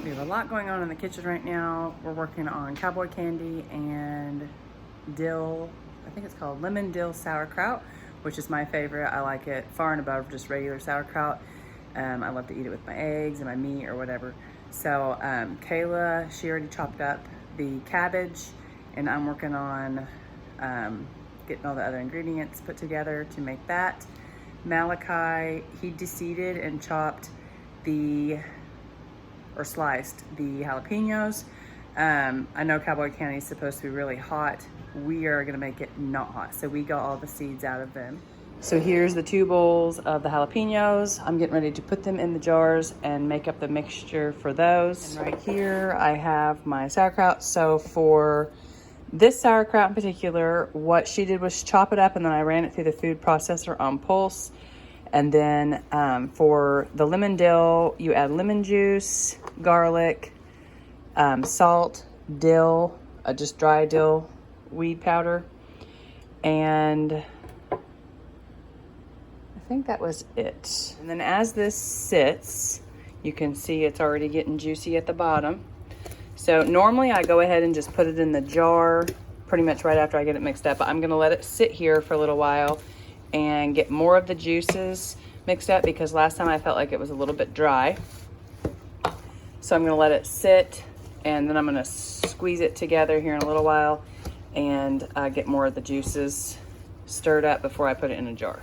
We have a lot going on in the kitchen right now. We're working on cowboy candy and dill, I think it's called lemon dill sauerkraut, which is my favorite. I like it far and above just regular sauerkraut. I love to eat it with my eggs and my meat or whatever. So Kayla, she already chopped up the cabbage, and I'm working on getting all the other ingredients put together to make that. Malachi, he de-seeded and chopped sliced the jalapenos. I know cowboy candy is supposed to be really hot. We are gonna make it not hot, so we got all the seeds out of them. So here's the 2 bowls of the jalapenos. I'm getting ready to put them in the jars and make up the mixture for those. And right here I have my sauerkraut. So for this sauerkraut in particular, what she did was chop it up, and then I ran it through the food processor on pulse. And then for the lemon dill, you add lemon juice, garlic, salt, dill, just dry dill weed powder, and I think that was it. And then as this sits, you can see it's already getting juicy at the bottom. So normally I go ahead and just put it in the jar pretty much right after I get it mixed up, but I'm gonna let it sit here for a little while and get more of the juices mixed up, because last time I felt like it was a little bit dry. So I'm gonna let it sit, and then I'm gonna squeeze it together here in a little while and get more of the juices stirred up before I put it in a jar.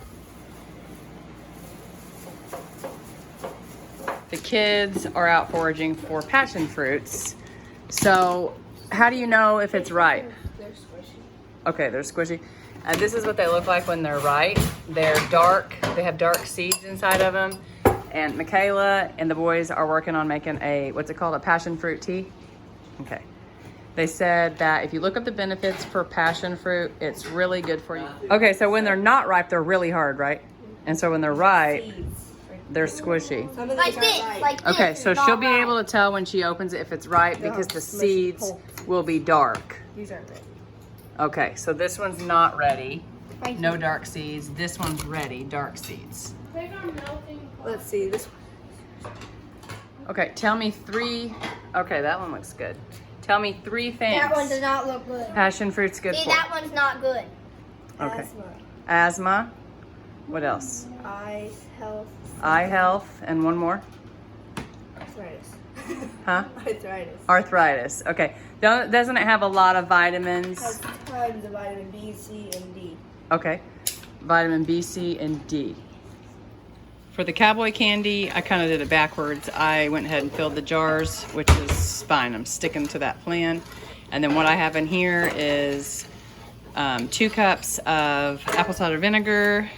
The kids are out foraging for passion fruits. So how do you know if it's ripe? They're squishy. Okay, they're squishy. And this is what they look like when they're ripe. They're dark. They have dark seeds inside of them. And Michaela and the boys are working on making a, what's it called, a passion fruit tea? Okay. They said that if you look up the benefits for passion fruit, it's really good for you. Okay, so when they're not ripe, they're really hard, right? And so when they're ripe, they're squishy. Like this, like this. Okay, so she'll be able to tell when she opens it if it's ripe, because the seeds will be dark. These aren't ready. Okay, so this one's not ready. No dark seeds. This one's ready, dark seeds. Let's see this one. Okay, tell me 3. Okay, that one looks good. Tell me 3 things. That one does not look good. Passion fruit's good See, for. that one's not good. Okay. Asthma. What else? Eye health. Eye health, and one more. Arthritis. Huh? Arthritis. Arthritis. Okay. Doesn't it have a lot of vitamins? Has tons of vitamin B, C, and D. Okay. Vitamin B, C, and D. For the cowboy candy, I kind of did it backwards. I went ahead and filled the jars, which is fine. I'm sticking to that plan. And then what I have in here is 2 cups of apple cider vinegar.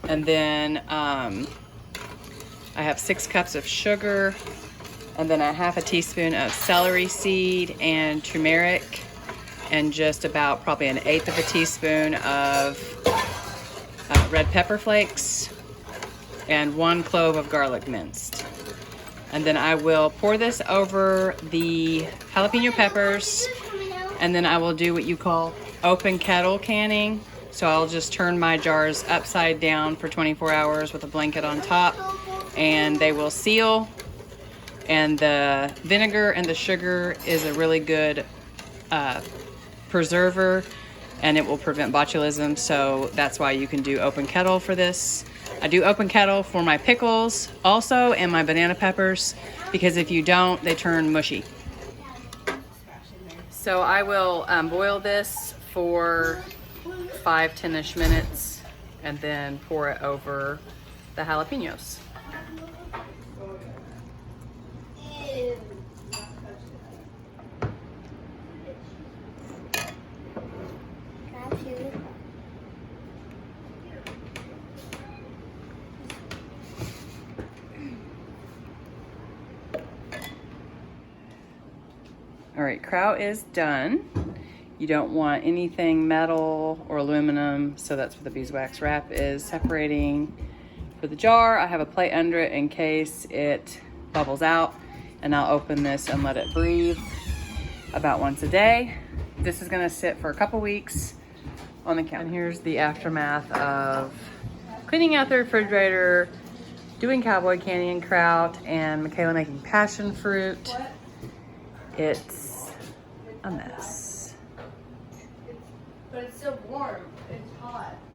And then I have 6 cups of sugar. And then a half a teaspoon of celery seed and turmeric. And just about probably an 1/8 of a teaspoon of red pepper flakes, and 1 clove of garlic minced. And then I will pour this over the jalapeno peppers, and then I will do what you call open kettle canning. So I'll just turn my jars upside down for 24 hours with a blanket on top, and they will seal. And the vinegar and the sugar is a really good preserver, and it will prevent botulism, so that's why you can do open kettle for this. I do open kettle for my pickles also, and my banana peppers, because if you don't, they turn mushy. So I will boil this for 5-10ish minutes, and then pour it over the jalapenos. All right, kraut is done. You don't want anything metal or aluminum, so that's what the beeswax wrap is separating. For the jar, I have a plate under it in case it bubbles out, and I'll open this and let it breathe about once a day. This is gonna sit for a couple weeks on the counter. And here's the aftermath of cleaning out the refrigerator, doing cowboy candy and kraut, and Michaela making passion fruit. It's a mess. But it's still warm. It's hot.